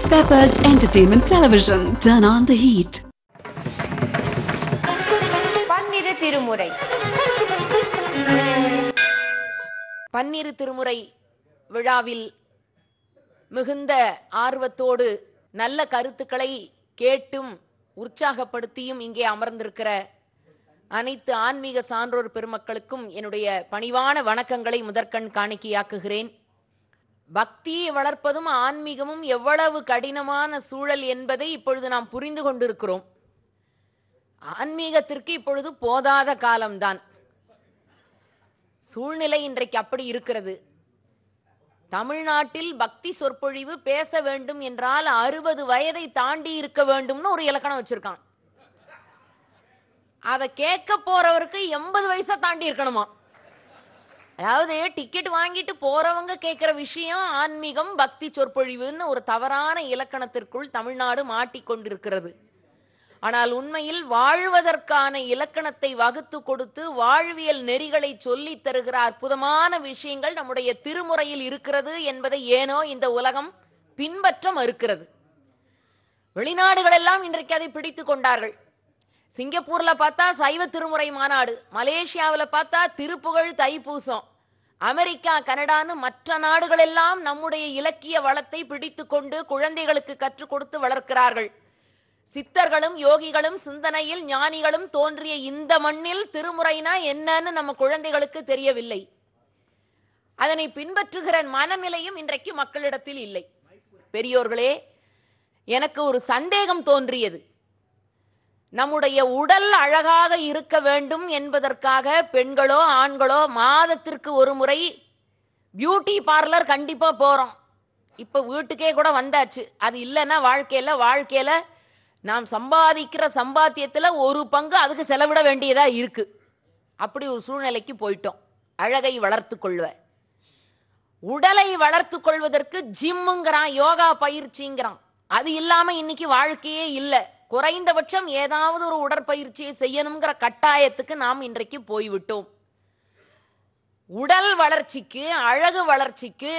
Peppers Entertainment Television. Turn on the heat. பன்னிரு திருமுறை பன்னிரு திருமுறை விழாவில் மிகுந்த ஆர்வத்தோடு நல்ல கருத்துக்களை கேட்டும் உற்சாகப்படுத்தியும் இங்கே அமர்ந்திருக்கிற அனைத்து ஆன்மீக சான்றோர் பெருமக்களுக்கும் என்னுடைய பணிவான வணக்கங்களை முதற்கண் காணிக்கையாக்குகிறேன். பக்தியை வளர்ப்பதும் ஆன்மீகமும் எவ்வளவு கடினமான சூழல் என்பதை இப்பொழுது நாம் புரிந்து கொண்டிருக்கிறோம். ஆன்மீகத்திற்கு இப்பொழுது போதாத காலம்தான். சூழ்நிலை இன்றைக்கு அப்படி இருக்கிறது. தமிழ்நாட்டில் பக்தி சொற்பொழிவு பேச வேண்டும் என்றால் 60 வயதை தாண்டி இருக்க வேண்டும்னு ஒரு இலக்கணம் வச்சிருக்கான். அதை கேட்க போறவருக்கு 80 வயசை தாண்டி இருக்கணுமா? அதாவது டிக்கெட் வாங்கிட்டு போறவங்க கேட்கிற விஷயம் ஆன்மீகம் பக்தி சொற்பொழிவுன்னு ஒரு தவறான இலக்கணத்திற்குள் தமிழ்நாடு மாட்டிக்கொண்டிருக்கிறது. ஆனால் உண்மையில் வாழ்வதற்கான இலக்கணத்தை வகுத்து கொடுத்து வாழ்வியல் நெறிகளை சொல்லி தருகிற அற்புதமான விஷயங்கள் நம்முடைய திருமுறையில் இருக்கிறது என்பதை ஏனோ இந்த உலகம் பின்பற்ற மறுக்கிறது. வெளிநாடுகள் எல்லாம் இன்றைக்கு அதை பிடித்து கொண்டார்கள். சிங்கப்பூர்ல பார்த்தா சைவ திருமுறை மாநாடு, மலேசியாவில் பார்த்தா திருப்புகழ் தைப்பூசம், அமெரிக்கா கனடான்னு மற்ற நாடுகள் எல்லாம் நம்முடைய இலக்கிய வளத்தை பிடித்து கொண்டு குழந்தைகளுக்கு கற்றுக் கொடுத்து வளர்க்கிறார்கள். சித்தர்களும் யோகிகளும் சிந்தனையில் ஞானிகளும் தோன்றிய இந்த மண்ணில் திருமுறைனா என்னன்னு நம்ம குழந்தைகளுக்கு தெரியவில்லை. அதனை பின்பற்றுகிற மனநிலையும் இன்றைக்கு மக்களிடத்தில் இல்லை. பெரியோர்களே, எனக்கு ஒரு சந்தேகம் தோன்றியது. நம்முடைய உடல் அழகாக இருக்க வேண்டும் என்பதற்காக பெண்களோ ஆண்களோ மாதத்திற்கு ஒரு முறை பியூட்டி பார்லர் கண்டிப்பா போறோம். இப்ப வீட்டுக்கே கூட வந்தாச்சு. அது இல்லைன்னா வாழ்க்கையில நாம் சம்பாதிக்கிற சம்பாத்தியத்துல ஒரு பங்கு அதுக்கு செலவிட வேண்டியதா இருக்கு. அப்படி ஒரு சூழ்நிலைக்கு போயிட்டோம். அழகை வளர்த்து கொள்வ, உடலை வளர்த்து கொள்வதற்கு ஜிம்முங்கிறான், யோகா பயிற்சிங்கிறான். அது இல்லாம இன்னைக்கு வாழ்க்கையே இல்லை. குறைந்தபட்சம் ஏதாவது ஒரு உடற்பயிற்சியை செய்யணுங்கிற கட்டாயத்துக்கு நாம் இன்றைக்கு போய்விட்டோம். உடல் வளர்ச்சிக்கு, அழகு வளர்ச்சிக்கு,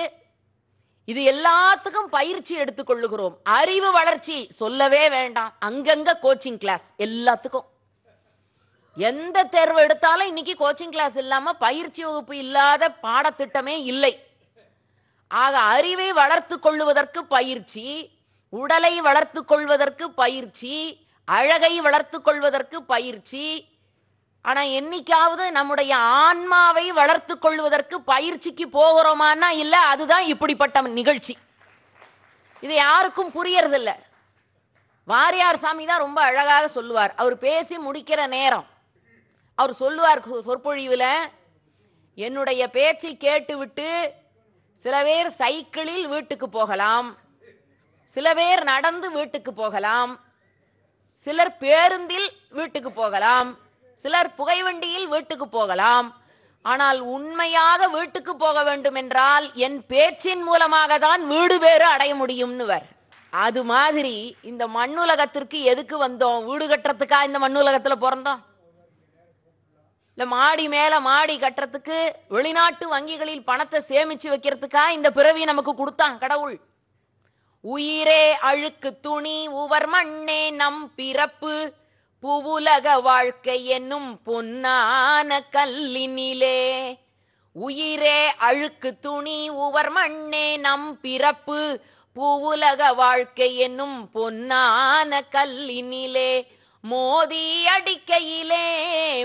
இது எல்லாத்துக்கும் பயிற்சி எடுத்துக்கொள்ளுகிறோம். அறிவு வளர்ச்சி சொல்லவே வேண்டாம். அங்கங்க கோச்சிங் கிளாஸ். எல்லாத்துக்கும் எந்த தேர்வு எடுத்தாலும் இன்னைக்கு கோச்சிங் கிளாஸ் இல்லாம பயிற்சி வகுப்பு இல்லாத பாடத்திட்டமே இல்லை. ஆக அறிவை வளர்த்து கொள்ளுவதற்கு பயிற்சி, உடலை வளர்த்து கொள்வதற்கு பயிற்சி, அழகை வளர்த்து கொள்வதற்கு பயிற்சி. ஆனா என்னைக்காவது நம்முடைய ஆன்மாவை வளர்த்து கொள்வதற்கு பயிற்சிக்கு போகிறோமானா இல்ல. அதுதான் இப்படிப்பட்ட நிகழ்ச்சி. இது யாருக்கும் புரியறதில்ல. வாரியார் சாமி தான் ரொம்ப அழகாக சொல்லுவார். அவர் பேசி முடிக்கிற நேரம் அவர் சொல்லுவார் சொற்பொழிவுல, என்னுடைய பேச்சை கேட்டுவிட்டு சில பேர் சைக்கிளில் வீட்டுக்கு போகலாம், சில பேர் நடந்து வீட்டுக்கு போகலாம், சிலர் பேருந்தில் வீட்டுக்கு போகலாம், சிலர் புகைவண்டியில் வீட்டுக்கு போகலாம். ஆனால் உண்மையாக வீட்டுக்கு போக வேண்டும் என்றால் என் பேச்சின் மூலமாக தான் வீடு பேறு அடைய முடியும்னுவர். அது மாதிரி இந்த மண்ணுலகத்திற்கு எதுக்கு வந்தோம்? வீடு கட்டுறதுக்கா இந்த மண்ணுலகத்துல பிறந்தோம்? இல்ல மாடி மேல மாடி கட்டுறதுக்கு, வெளிநாட்டு வங்கிகளில் பணத்தை சேமிச்சு வைக்கிறதுக்கா இந்த பிறவி நமக்கு கொடுத்தான் கடவுள்? உயிரே அழுக்கு துணி உவர் மண்ணே நம் பிறப்பு, புவுலக வாழ்க்கை என்னும் பொன்னான கல்லினிலே. உயிரே அழுக்கு துணி உவர் மண்ணே நம் பிறப்பு, புவுலக வாழ்க்கை என்னும் பொன்னான கல்லினிலே. மோதி அடிக்கையிலே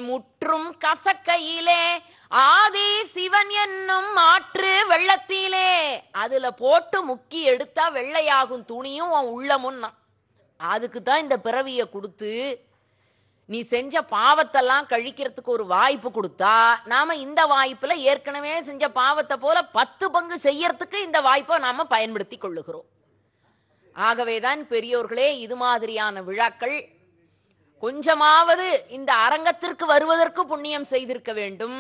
முற்றும் கசக்கையிலே, ஆதி சிவன் என்னும் ஆற்று வெள்ளத்திலே. அதுல போட்டு முக்கி எடுத்தா வெள்ளையாகும் துணியும் உள்ளமும். அதுக்கு தான் இந்த பிறவியை கொடுத்து நீ செஞ்ச பாவத்தெல்லாம் கழிக்கிறதுக்கு ஒரு வாய்ப்பு கொடுத்தா, நாம இந்த வாய்ப்புல ஏற்கனவே செஞ்ச பாவத்தை போல 10 பங்கு செய்யறதுக்கு இந்த வாய்ப்பை நாம பயன்படுத்தி கொள்ளுகிறோம். ஆகவேதான் பெரியோர்களே, இது மாதிரியான விழாக்கள் கொஞ்சமாவது இந்த அரங்கத்திற்கு வருவதற்கு புண்ணியம் செய்திருக்க வேண்டும்.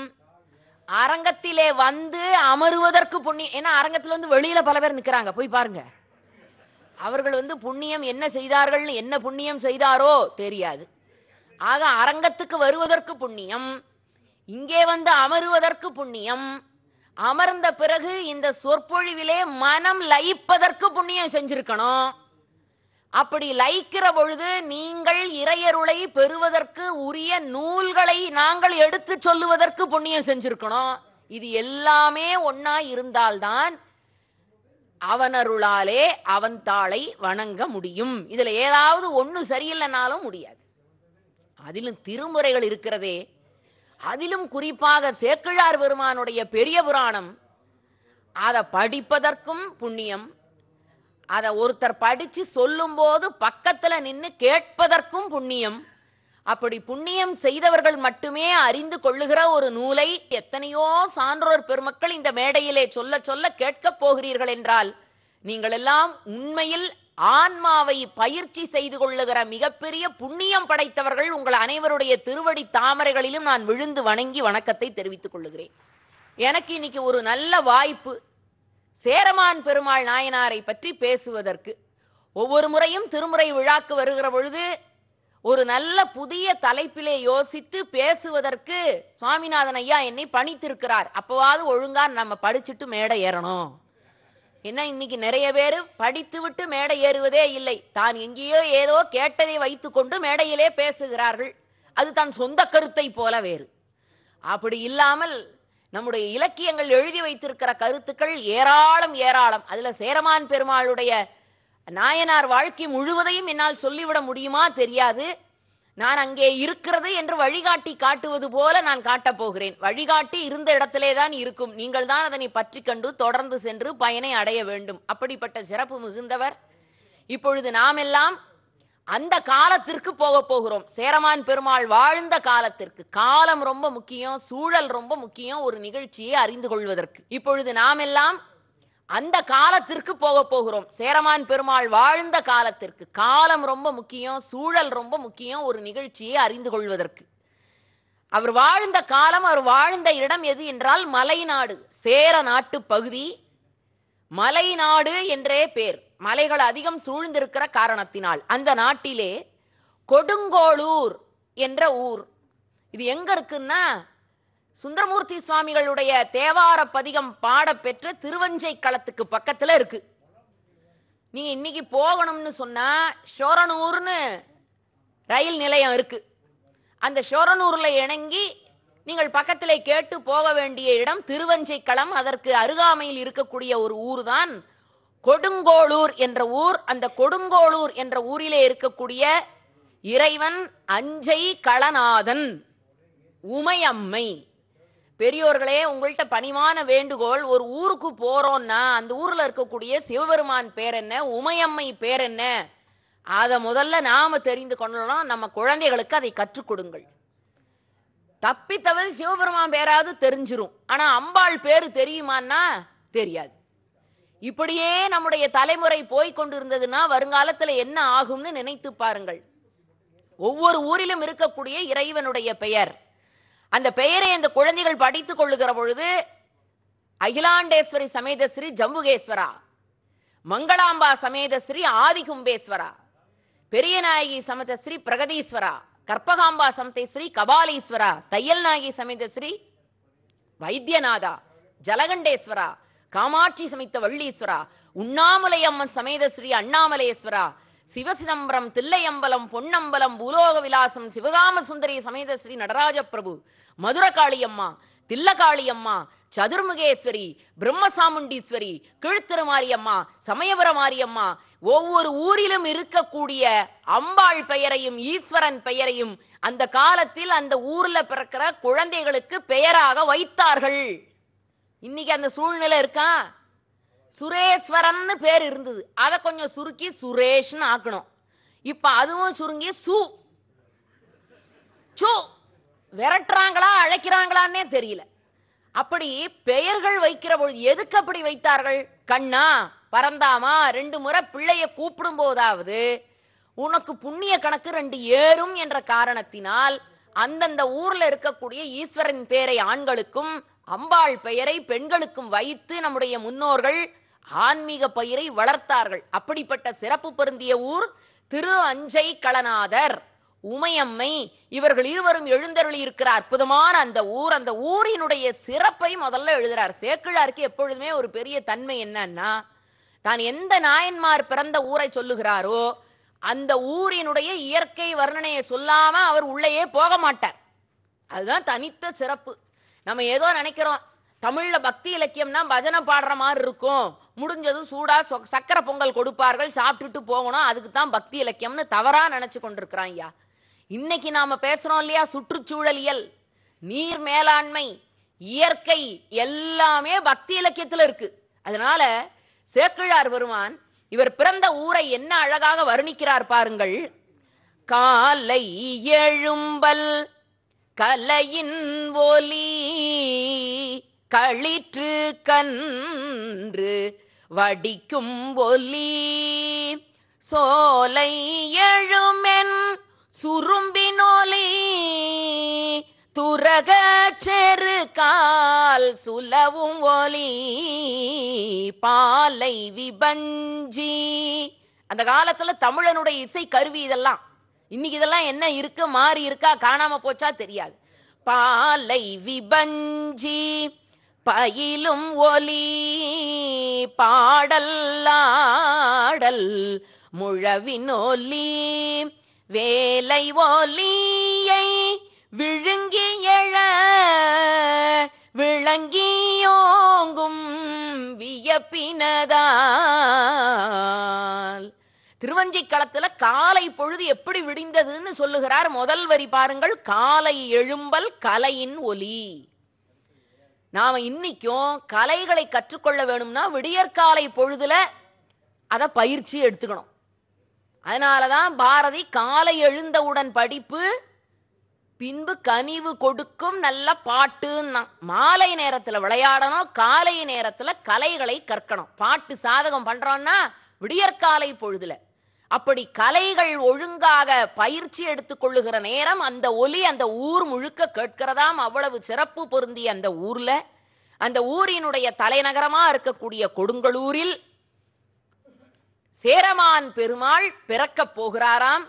அரங்கத்திலே வந்து அமருவதற்கு புண்ணியம். ஏன்னா அரங்கத்தில் வந்து வெளியில பல பேர் நிற்கிறாங்க, போய் பாருங்க. அவர்கள் வந்து புண்ணியம் என்ன செய்தார்கள், என்ன புண்ணியம் செய்தாரோ தெரியாது. ஆக அரங்கத்துக்கு வருவதற்கு புண்ணியம், இங்கே வந்து அமருவதற்கு புண்ணியம், அமர்ந்த பிறகு இந்த சொற்பொழிவிலே மனம் லயிப்பதற்கு புண்ணியம் செஞ்சிருக்கணும். அப்படி லயிக்கிற பொழுது நீங்கள் இறையருளை பெறுவதற்கு உரிய நூல்களை நாங்கள் எடுத்து சொல்லுவதற்கு புண்ணியம் செஞ்சிருக்கணும். இது எல்லாமே ஒன்னா இருந்தால்தான் அவனருளாலே அவன் தாளை வணங்க முடியும். இதுல ஏதாவது ஒண்ணு சரியில்லைனாலும் முடியாது. அதிலும் திருமுறைகள் இருக்கிறதே, அதிலும் குறிப்பாக சேக்கிழார் பெருமானுடைய பெரிய புராணம், அதை படிப்பதற்கும் புண்ணியம், அதை ஒருத்தர் படிச்சு சொல்லும் போது பக்கத்துல நின்று கேட்பதற்கும் புண்ணியம். அப்படி புண்ணியம் செய்தவர்கள் மட்டுமே அறிந்து கொள்ளுகிற ஒரு நூலை எத்தனையோ சான்றோர் பெருமக்கள் இந்த மேடையிலே சொல்ல சொல்ல கேட்கப் போகிறீர்கள் என்றால், நீங்கள் எல்லாம் உண்மையில் ஆன்மாவை பயிற்சி செய்து கொள்ளுகிற மிகப்பெரிய புண்ணியம் படைத்தவர்கள். உங்கள் அனைவருடைய திருவடி தாமரைகளிலும் நான் விழுந்து வணங்கி வணக்கத்தை தெரிவித்துக் கொள்ளுகிறேன். எனக்கு இன்னைக்கு ஒரு நல்ல வாய்ப்பு சேரமான் பெருமாள் நாயனாரை பற்றி பேசுவதற்கு. ஒவ்வொரு முறையும் திருமுறை விழாக்கு வருகிற பொழுது ஒரு நல்ல புதிய தலைப்பிலே யோசித்து பேசுவதற்கு சுவாமிநாதன் ஐயா என்னை பணித்திருக்கிறார். அப்பவாவது ஒழுங்கா நம்ம படிச்சுட்டு மேடை ஏறணும். என்ன இன்னைக்கு நிறைய பேர் படித்து விட்டு மேடை ஏறுவதே இல்லை. தான் எங்கேயோ ஏதோ கேட்டதை வைத்துக்கொண்டு மேடையிலே பேசுகிறார்கள். அது தன் சொந்த கருத்தை போல வேறு. அப்படி இல்லாமல் நம்முடைய இலக்கியங்கள் எழுதி வைத்திருக்கிற கருத்துக்கள் ஏராளம் ஏராளம். அதுல சேரமான் பெருமாளுடைய நாயனார் வாழ்க்கை முழுவதையும் என்னால் சொல்லிவிட முடியுமா தெரியாது. நான் அங்கே இருக்கிறது என்று வழிகாட்டி காட்டுவது போல நான் காட்டப் போகிறேன். வழிகாட்டி இருந்த இடத்திலே தான் இருக்கும். நீங்கள் தான் அதனை பற்றி கண்டு தொடர்ந்து சென்று பயனை அடைய வேண்டும். அப்படிப்பட்ட சிறப்பு மிகுந்தவர். இப்பொழுது நாம் எல்லாம் அந்த காலத்திற்கு போக போகிறோம். சேரமான் பெருமாள் வாழ்ந்த காலத்திற்கு. காலம் ரொம்ப முக்கியம், சூழல் ரொம்ப முக்கியம் ஒரு நிகழ்ச்சியை அறிந்து கொள்வதற்கு. இப்பொழுது நாம் எல்லாம் அந்த காலத்திற்கு போக போகிறோம். சேரமான் பெருமாள் வாழ்ந்த காலத்திற்கு. காலம் ரொம்ப முக்கியம், சூழல் ரொம்ப முக்கியம் ஒரு நிகழ்ச்சியை அறிந்து கொள்வதற்கு. அவர் வாழ்ந்த காலம், அவர் வாழ்ந்த இடம் எது என்றால் மலைநாடு, சேர நாட்டு பகுதி. மலைநாடு என்றே பேர். மலைகள் அதிகம் சூழ்ந்திருக்கிற காரணத்தினால் அந்த நாட்டிலே கொடுங்கோளூர் என்ற ஊர். இது எங்க இருக்குன்னா, சுந்தரமூர்த்தி சுவாமிகளுடைய தேவார பதிகம் பாடப்பெற்ற திருவஞ்சை களத்துக்கு பக்கத்துல இருக்கு. நீங்க இன்னைக்கு போகணும்னு சொன்னா ஷோரனூர்னு ரயில் நிலையம் இருக்கு. அந்த ஷோரனூர்ல இணங்கி நீங்கள் பக்கத்திலே கேட்டு போக வேண்டிய இடம் திருவஞ்சை களம். அதற்கு அருகாமையில் இருக்கக்கூடிய ஒரு ஊர் தான் கொடுங்கோளூர் என்ற ஊர். அந்த கொடுங்கோளூர் என்ற ஊரிலே இருக்கக்கூடிய இறைவன் அஞ்சை களநாதன் உமையம்மை. பெரியோர்களே, உங்கள்கிட்ட பணிவான வேண்டுகோள், ஒரு ஊருக்கு போறோம்னா அந்த ஊர்ல இருக்கக்கூடிய சிவபெருமான் பேர் என்ன, உமையம்மை பேர் என்ன, அதை முதல்ல நாம தெரிந்து கொள்ளலாம். நம்ம குழந்தைகளுக்கு அதை கற்றுக் கொடுங்கள். தப்பி தவறி சிவபெருமான் பேராவது தெரிஞ்சிரும், ஆனா அம்பாள் பேரு தெரியுமான்னா தெரியாது. இப்படியே நம்முடைய தலைமுறை போய்கொண்டிருந்ததுன்னா வருங்காலத்தில் என்ன ஆகும்னு நினைத்து பாருங்கள். ஒவ்வொரு ஊரிலும் இருக்கக்கூடிய இறைவனுடைய பெயர், அந்த பெயரை அந்த குழந்தைகள் படித்துக் கொள்ளுகிற பொழுது அகிலாண்டேஸ்வரி சமேத ஸ்ரீ ஜம்புகேஸ்வரா, மங்களாம்பா சமேத ஸ்ரீ ஆதிகும்பேஸ்வரா, பெரியநாயகி சமேத ஸ்ரீ பிரகதீஸ்வரா, கற்பகாம்பா சமேத ஸ்ரீ கபாலீஸ்வரா, தையல்நாயகி சமேத ஸ்ரீ வைத்தியநாதா, ஜலகண்டேஸ்வரா, காமாட்சி சமைத்த வள்ளீஸ்வரா, உண்ணாமலை அம்மன் சமேத ஸ்ரீ அண்ணாமலேஸ்வரா, சிவசிதம்பரம், தில்லையம்பலம், பொன்னம்பலம், பூலோக விலாசம், சிவகாம சுந்தரி சமேத ஸ்ரீ நடராஜ பிரபு, மதுரகாளியம்மா, தில்லகாளியம்மா, சதுர்முகேஸ்வரி, பிரம்மசாமுண்டீஸ்வரி, கீழ்த்திருமாரியம்மா, சமயபுர மாரியம்மா. ஒவ்வொரு ஊரிலும் இருக்கக்கூடிய அம்பாள் பெயரையும் ஈஸ்வரன் பெயரையும் அந்த காலத்தில் அந்த ஊர்ல பிறக்கிற குழந்தைகளுக்கு பெயராக வைத்தார்கள். இன்னைக்கு அந்த சூழ்நிலை இருக்கா? சுரேஸ்வரன் பேர் இருந்தது, அதை கொஞ்சம் சுருக்கி சுரேஷ்னு ஆக்கணும். இப்ப அதுவும் சுருங்கி சு விரட்டுறாங்களா அழைக்கிறாங்களான்னே தெரியல. அப்படி பெயர்கள் வைக்கிற பொழுது எதுக்கு அப்படி வைத்தார்கள்? கண்ணா பரந்தாமா 2 முறை பிள்ளைய கூப்பிடும் போதாவது உனக்கு புண்ணிய கணக்கு 2 ஏறும் என்ற காரணத்தினால் அந்தந்த ஊர்ல இருக்கக்கூடிய ஈஸ்வரன் பெயரை ஆண்களுக்கும் அம்பாள் பெயரை பெண்களுக்கும் வைத்து நம்முடைய முன்னோர்கள் ஆன்மீக பயிரை வளர்த்தார்கள். அப்படிப்பட்ட சிறப்பு பொருந்திய ஊர் திரு அஞ்சை களநாதர், உமையம்மை. இவர்கள் இருவரும் எழுந்தருளி இருக்கிற அற்புதமான அந்த ஊர். அந்த ஊரினுடைய சிறப்பை முதல்ல எழுதுறார். சேக்கிழாருக்கு எப்பொழுதுமே ஒரு பெரிய தன்மை என்னன்னா, தான் எந்த நாயன்மார் பிறந்த ஊரை சொல்லுகிறாரோ அந்த ஊரினுடைய இயற்கை வர்ணனையை சொல்லாம அவர் உள்ளேயே போக மாட்டார். அதுதான் தனித்த சிறப்பு. நம்ம ஏதோ நினைக்கிறோம் தமிழ்ல பக்தி இலக்கியம்னா பஜனை பாடுற மாதிரி இருக்கும், முடிஞ்சதும் சூடா சக்கரை பொங்கல் கொடுப்பார்கள், சாப்பிட்டுட்டு போகணும், அதுக்கு தான் பக்தி இலக்கியம்னு தவறா நினைச்சு கொண்டிருக்கிறான் ஐயா. இன்னைக்கு நாம பேசுறோம் இல்லையா, சுற்றுச்சூழலியல், நீர் மேலாண்மை, இயற்கை எல்லாமே பக்தி இலக்கியத்துல இருக்கு. அதனால சேக்கிழார் பெருமான் இவர் பிறந்த ஊரை என்ன அழகாக வர்ணிக்கிறார் பாருங்கள். காலை எழும்பல் கலையின் ஒலி களிற்று கன்று வடிக்கும் ஒலி சோலை எழுமென் சுரும்பினொலி துரக செரு கால் சுலவும் ஒலி பாலை விபஞ்சி. அந்த காலத்துல தமிழனுடைய இசை கருவி இதெல்லாம். இன்னைக்கு இதெல்லாம் என்ன இருக்கு, மாறி இருக்கா, காணாம போச்சா தெரியாது. பாலை விபஞ்சி பயிலும் ஒலி பாடல் ஆடல் முழவின் ஒலி வேலை ஒலியை விழுங்கி எழ விளங்கியோங்கும் வியப்பினதால். திருவஞ்சிக்களத்துல காலை பொழுது எப்படி விடிந்ததுன்னு சொல்லுகிறார். முதல் வரி பாருங்கள், காலை எழும்பல் கலையின் ஒலி. நாம இன்னைக்கும் கலைகளை கற்றுக்கொள்ள வேணும்னா விடியற்காலை பொழுதுல அதை பயிற்சி எடுத்துக்கணும். அதனாலதான் பாரதி காலை எழுந்தவுடன் படிப்பு பின்பு கனிவு கொடுக்கும் நல்ல பாட்டுன்னா. மாலை நேரத்துல விளையாடணும், காலை நேரத்துல கலைகளை கற்கணும். பாட்டு சாதகம் பண்றோம்னா விடியற்காலை பொழுதுல. அப்படி கலைகள் ஒழுங்காக பயிற்சி எடுத்துக்கொள்ளுகிற நேரம் அந்த ஒலி அந்த ஊர் முழுக்க கேட்கிறதாம். அவ்வளவு சிறப்பு பொருந்திய அந்த ஊர்ல, அந்த ஊரினுடைய தலைநகரமா இருக்கக்கூடிய கொடுங்கலூரில் சேரமான் பெருமாள் பிறக்கப் போகிறாராம்.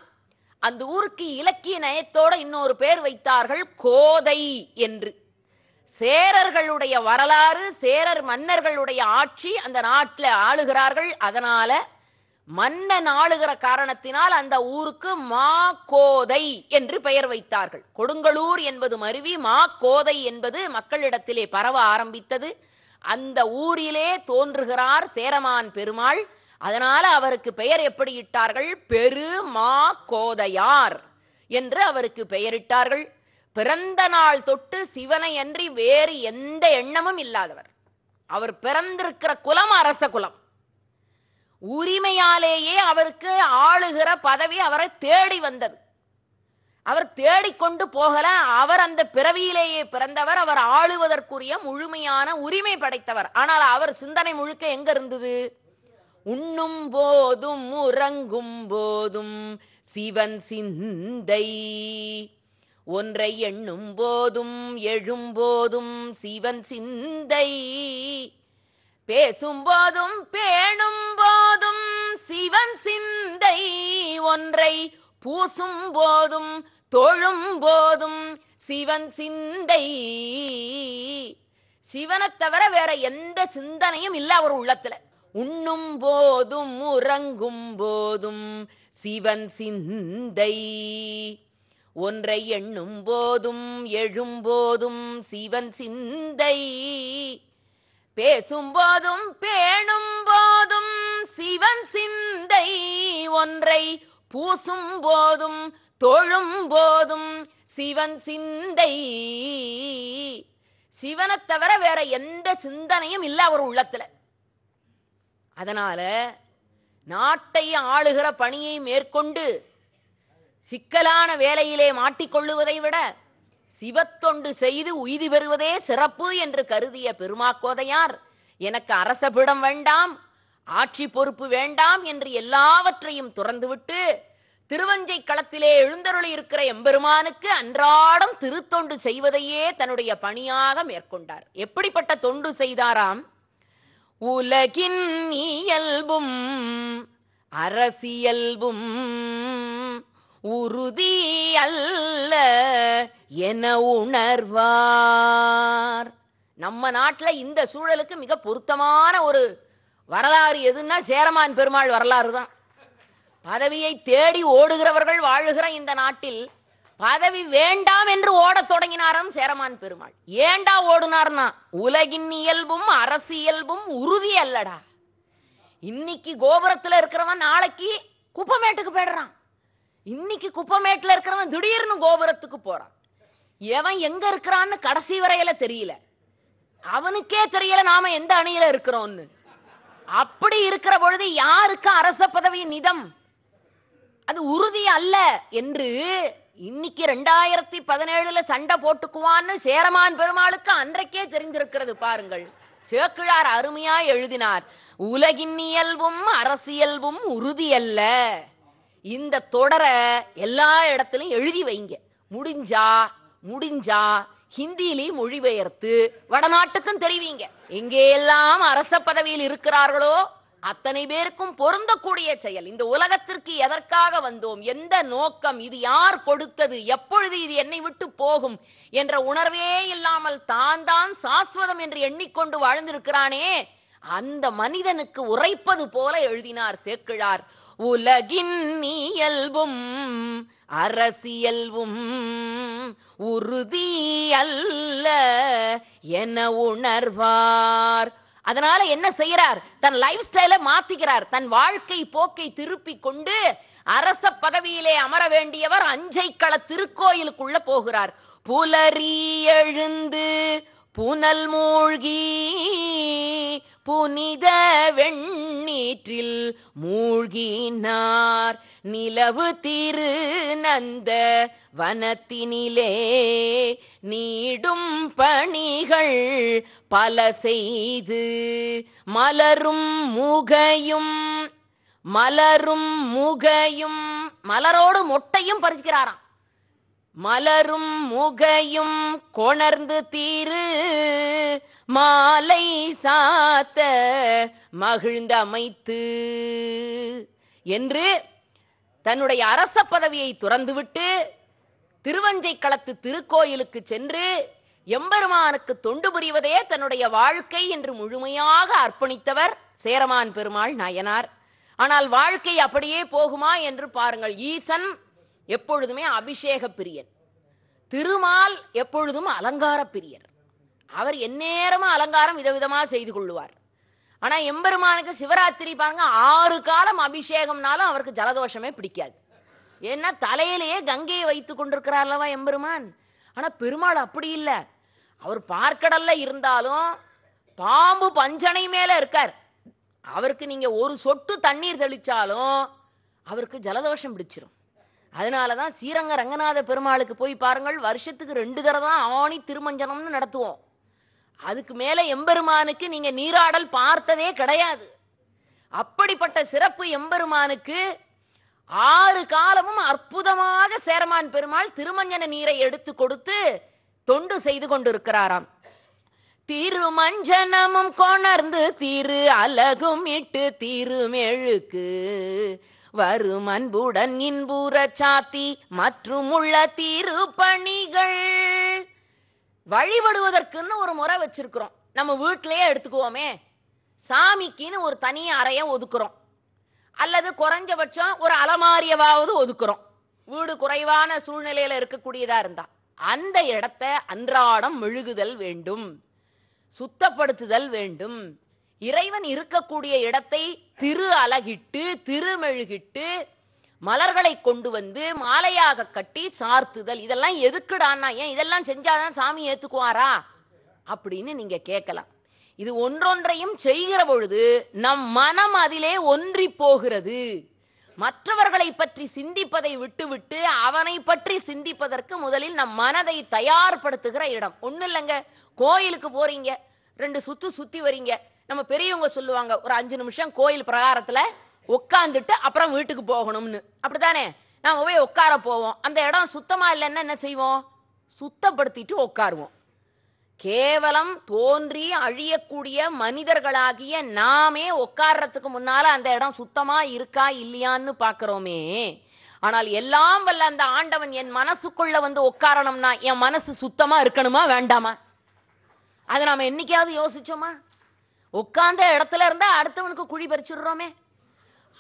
அந்த ஊருக்கு இலக்கிய நயத்தோட இன்னொரு பேர் வைத்தார்கள், கோதை என்று. சேரர்களுடைய வரலாறு, சேரர் மன்னர்களுடைய ஆட்சி அந்த நாட்டில் ஆளுகிறார்கள். அதனால மன்னன் ஆளுகிற காரணத்தினால் அந்த ஊருக்கு மா கோதை என்று பெயர் வைத்தார்கள். கொடுங்கலூர் என்பது மருவி மா கோதை என்பது மக்களிடத்திலே பரவ ஆரம்பித்தது. அந்த ஊரிலே தோன்றுகிறார் சேரமான் பெருமாள். அதனால அவருக்கு பெயர் எப்படி இட்டார்கள், பெரு மா கோதையார் என்று அவருக்கு பெயரிட்டார்கள். பிறந்த நாள் தொட்டு சிவனை அன்றி வேறு எந்த எண்ணமும் இல்லாதவர். அவர் பிறந்திருக்கிற குலம் அரச குலம். உரிமையாலேயே அவருக்கு ஆளுகிற பதவி அவரை தேடி வந்தது. அவர் தேடிக்கொண்டு போகல, அவர் அந்த பிறவியிலேயே பிறந்தவர். அவர் ஆளுவதற்குரிய முழுமையான உரிமை படைத்தவர். ஆனால் அவர் சிந்தனை முழுக்க எங்க இருந்தது, உண்ணும் போதும் உறங்கும் போதும் சிவன் சிந்தை, ஒன்றை எண்ணும் போதும் எழும்போதும் சிவன் சிந்தை, பேசும் போதும் பேணும் போதும் சிவன் சிந்தை, ஒன்றை பூசும் போதும் தொழும் போதும் சிவன் சிந்தை. சிவனை தவிர வேற எந்த சிந்தனையும் இல்லை அவர் உள்ளத்துல. உண்ணும் போதும் உறங்கும் போதும் சிவன் சிந்தை, ஒன்றை எண்ணும் போதும் எழும்போதும் சிவன் சிந்தை, பேசும் போதும் பேணும் போதும் சிவன் சிந்தை, ஒன்றை பூசும் போதும் தொழும் போதும் சிவன் சிந்தை. சிவனை தவிர வேற எந்த சிந்தனையும் இல்லை அவர் உள்ளத்துல. அதனால நாட்டை ஆளுகிற பணியை மேற்கொண்டு சிக்கலான வேலையிலே மாட்டிக்கொள்ளுவதை விட சிவத்தொண்டு செய்து உய்தி பெறுவதே சிறப்பு என்று கருதிய பெருமாக்கோதையார், எனக்கு அரச பீடம் வேண்டாம், ஆட்சி பொறுப்பு வேண்டாம் என்று எல்லாவற்றையும் துறந்துவிட்டு திருவஞ்சை களத்திலே எழுந்தருளி இருக்கிற எம்பெருமானுக்கு அன்றாடம் திருத்தொண்டு செய்வதையே தன்னுடைய பணியாக மேற்கொண்டார். எப்படிப்பட்ட தொண்டு செய்தாராம், உலகின் இயல்பும் அரசியல்பும் உறுதி அல்ல என உணர்வார். நம்ம நாட்டில் இந்த சூழலுக்கு மிக பொருத்தமான ஒரு வரலாறு எதுன்னா சேரமான் பெருமாள் வரலாறு தான். பதவியை தேடி ஓடுகிறவர்கள் வாழுகிற இந்த நாட்டில் பதவி வேண்டாம் என்று ஓடத் தொடங்கினாராம் சேரமான் பெருமாள். ஏண்டா ஓடுனார்னா, உலகின் இயல்பும் அரசியல்பும் உறுதி அல்லடா. இன்னைக்கு கோபுரத்துல இருக்கிறவன் நாளைக்கு குப்பமேட்டுக்கு போயிடுறான். இன்னைக்கு குப்பமேட்டுல இருக்கிறவன் திடீர்னு கோபுரத்துக்கு போறான். எவன் எங்க இருக்கிறான்னு கடைசி வரையில தெரியல. அவனுக்கே தெரியல நாம எந்த அணியில இருக்கிறோம்னு. அப்படி இருக்கிற பொழுது யாருக்கு அரச பதவி நிதம்? அது உறுதி அல்ல என்று இன்னைக்கு 2017 சண்டை போட்டுக்குவான்னு சேரமான் பெருமாளுக்கு அன்றைக்கே தெரிந்திருக்கிறது. பாருங்கள், சேக்கிழார் அருமையா எழுதினார், உலகின் இயல்பும் அரசியல்பும் உறுதி அல்ல. இந்த தொடரை எல்லா இடத்திலும் எழுதி வைங்க. முடிஞ்சா ஹிந்தியிலையும் மொழிபெயர்த்து வடநாட்டுக்கும் தெரிவிங்க. எங்கெல்லாம் அரச பதவியில் இருக்கிறார்களோ அத்தனை பேருக்கும் பொருந்தக்கூடிய செயல். இந்த உலகத்திற்கு எதற்காக வந்தோம், எந்த நோக்கம், இது யார் கொடுத்தது, எப்பொழுது இது என்னை விட்டு போகும் என்ற உணர்வே இல்லாமல் தான் சாஸ்வதம் என்று எண்ணிக்கொண்டு வாழ்ந்திருக்கிறானே, அந்த மனிதனுக்கு உரைப்பது போல எழுதினார் சேக்கிழார். உலகின் இயல்பும் அரசியல்வும் உறுதி அல்ல என உணர்வார். அதனால என்ன செய்யறார்? தன் லைஃப் ஸ்டைலை மாத்திக்கிறார். தன் வாழ்க்கை போக்கை திருப்பி கொண்டு அரச பதவியிலே அமர வேண்டியவர் அஞ்சைக்கள திருக்கோயிலுக்குள்ள போகிறார். புலரி எழுந்து புனல் மூழ்கி புனித வெண்ணீற்றில் மூழ்கினார். நிலவு திரு நந்த வனத்தினிலே நீடும் பணிகள் பல செய்து மலரும் முகையும் மலரோடு மொட்டையும் பறிச்சுக்கிறாராம். மலரும் முகையும் கொணர்ந்து தீரு மாலை சாத்த மகிழ்ந்தமைத்து என்று தன்னுடைய அரச பதவியை துறந்துவிட்டு திருவஞ்சை களத்து திருக்கோயிலுக்கு சென்று எம்பெருமானுக்கு தொண்டு புரிவதே தன்னுடைய வாழ்க்கை என்று முழுமையாக அர்ப்பணித்தவர் சேரமான் பெருமாள் நாயனார். ஆனால் வாழ்க்கை அப்படியே போகுமா என்று பாருங்கள். ஈசன் எப்பொழுதுமே அபிஷேக பிரியன், திருமால் எப்பொழுதும் அலங்கார பிரியர். அவர் எந்நேரமும் அலங்காரம் விதவிதமாக செய்து கொள்ளுவார். ஆனால் எம்பெருமானுக்கு சிவராத்திரி பாருங்க 6 காலம் அபிஷேகம்னாலும் அவருக்கு ஜலதோஷமே பிடிக்காது. ஏன்னா தலையிலேயே கங்கையை வைத்து கொண்டிருக்கிறார் அல்லவா எம்பெருமான். ஆனால் பெருமாள் அப்படி இல்லை. அவர் பார்க்கடல்ல இருந்தாலும் பாம்பு பஞ்சனை மேலே இருக்கார். அவருக்கு நீங்கள் ஒரு சொட்டு தண்ணீர் தெளித்தாலும் அவருக்கு ஜலதோஷம் பிடிச்சிரும். அதனால தான் ஸ்ரீரங்க ரங்கநாத பெருமாளுக்கு போய் பாருங்கள், வருஷத்துக்கு 2 தடவை தான் ஆணி திருமஞ்சனம்னு நடத்துவோம். அதுக்கு மேலே எம்பெருமானுக்கு நீங்கள் நீராடல் பார்த்ததே கிடையாது. அப்படிப்பட்ட சிறப்பு எம்பெருமானுக்கு 6 காலமும் அற்புதமாக சேரமான் பெருமாள் திருமஞ்சன நீரை எடுத்து கொடுத்து தொண்டு செய்து கொண்டிருக்கிறாராம். திருமஞ்சனமும் கொணர்ந்து திரு அலகும் இட்டு திருமெழுக்கு வரும் அன்புடன் இன்புற சாத்தி மற்றும் உள்ள திருப்பணிகள். வழிபடுவதற்குன்னு ஒரு முறை வச்சிருக்கிறோம். நம்ம வீட்டிலேயே எடுத்துக்குவோமே, சாமிக்குன்னு ஒரு தனி அறையை ஒதுக்குறோம், அல்லது குறைஞ்சபட்சம் ஒரு அலமாரியவாவது ஒதுக்குறோம். வீடு குறைவான சூழ்நிலையில் இருக்கக்கூடியதா இருந்தா அந்த இடத்த அன்றாடம் மெழுகுதல் வேண்டும், சுத்தப்படுத்துதல் வேண்டும். இறைவன் இருக்கக்கூடிய இடத்தை திரு அலகிட்டு திருமெழுகிட்டு மலர்களை கொண்டு வந்து மாலையாக கட்டி சார்த்துதல். இதெல்லாம் எதுக்குடான்னா, ஏன் இதெல்லாம் செஞ்சாதான் சாமி ஏத்துக்குவாரா அப்படின்னு நீங்க கேட்கலாம். இது ஒன்றொன்றையும் செய்கிற பொழுது நம் மனம் அதிலே ஒன்றி போகிறது. மற்றவர்களை பற்றி சிந்திப்பதை விட்டுவிட்டு அவனை பற்றி சிந்திப்பதற்கு முதலில் நம் மனதை தயார்படுத்துகிற இடம். ஒன்றும் இல்லைங்க, கோயிலுக்கு போறீங்க, 2 சுத்து சுத்தி வரீங்க. நம்ம பெரியவங்க சொல்லுவாங்க, ஒரு 5 நிமிஷம் கோயில் பிரகாரத்தில் உட்காந்துட்டு அப்புறம் வீட்டுக்கு போகணும்னு. அப்படித்தானே? நாம் போய் உட்கார போவோம். அந்த இடம் சுத்தமாக இல்லைன்னா என்ன செய்வோம்? சுத்தப்படுத்திட்டு உட்காருவோம். கேவலம் தோன்றி அழியக்கூடிய மனிதர்களாகிய நாமே உட்கார்றதுக்கு முன்னால அந்த இடம் சுத்தமா இருக்கா இல்லையான்னு பார்க்கிறோமே. ஆனால் எல்லாம் வல்ல அந்த ஆண்டவன் என் மனசுக்குள்ள வந்து உட்காரணும்னா என் மனசு சுத்தமா இருக்கணுமா வேண்டாமா? அதை நாம என்னைக்காவது யோசிச்சோமா? உட்கார்ந்த இடத்துல இருந்தா அடுத்தவனுக்கு குழி பறிச்சுடுறோமே.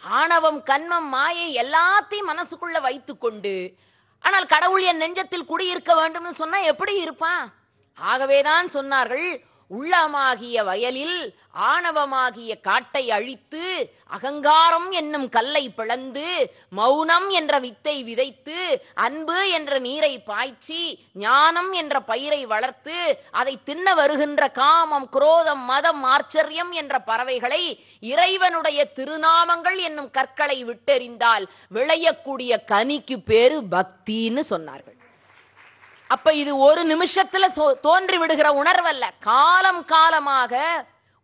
ஆணவம், கன்மம், மாயை எல்லாத்தையும் மனசுக்குள்ள வைத்துக்கொண்டு, ஆனால் கடவுள் என் நெஞ்சத்தில் குடியிருக்க வேண்டும்னு சொன்னா எப்படி இருப்பான்? ஆகவேதான் சொன்னார்கள், உள்ளமாகிய வயலில் ஆணவமாகிய காட்டை அழித்து அகங்காரம் என்னும் கல்லை பிளந்து மௌனம் என்ற வித்தை விதைத்து அன்பு என்ற நீரை பாய்ச்சி ஞானம் என்ற பயிரை வளர்த்து அதை தின்ன வருகின்ற காமம், குரோதம், மதம், ஆச்சரியம் என்ற பறவைகளை இறைவனுடைய திருநாமங்கள் என்னும் கற்களை விட்டெறிந்தால் விளையக்கூடிய கனிக்கு பேரு பக்தின்னு சொன்னார்கள். அப்ப இது ஒரு நிமிஷத்துல தோன்றி விடுகிற உணர்வல்ல, காலம் காலமாக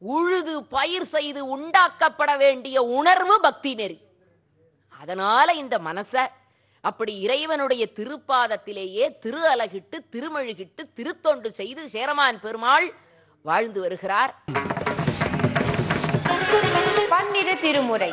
உழுது பயிர் செய்து உண்டாக்கப்பட வேண்டிய உணர்வு பக்தி நெறி. அதனால இந்த மனச அப்படி இறைவனுடைய திருப்பாதத்திலேயே திரு அலகிட்டு திருமழுகிட்டு திருத்தொண்டு செய்து சேரமான் பெருமாள் வாழ்ந்து வருகிறார். பன்னிரு திருமுறை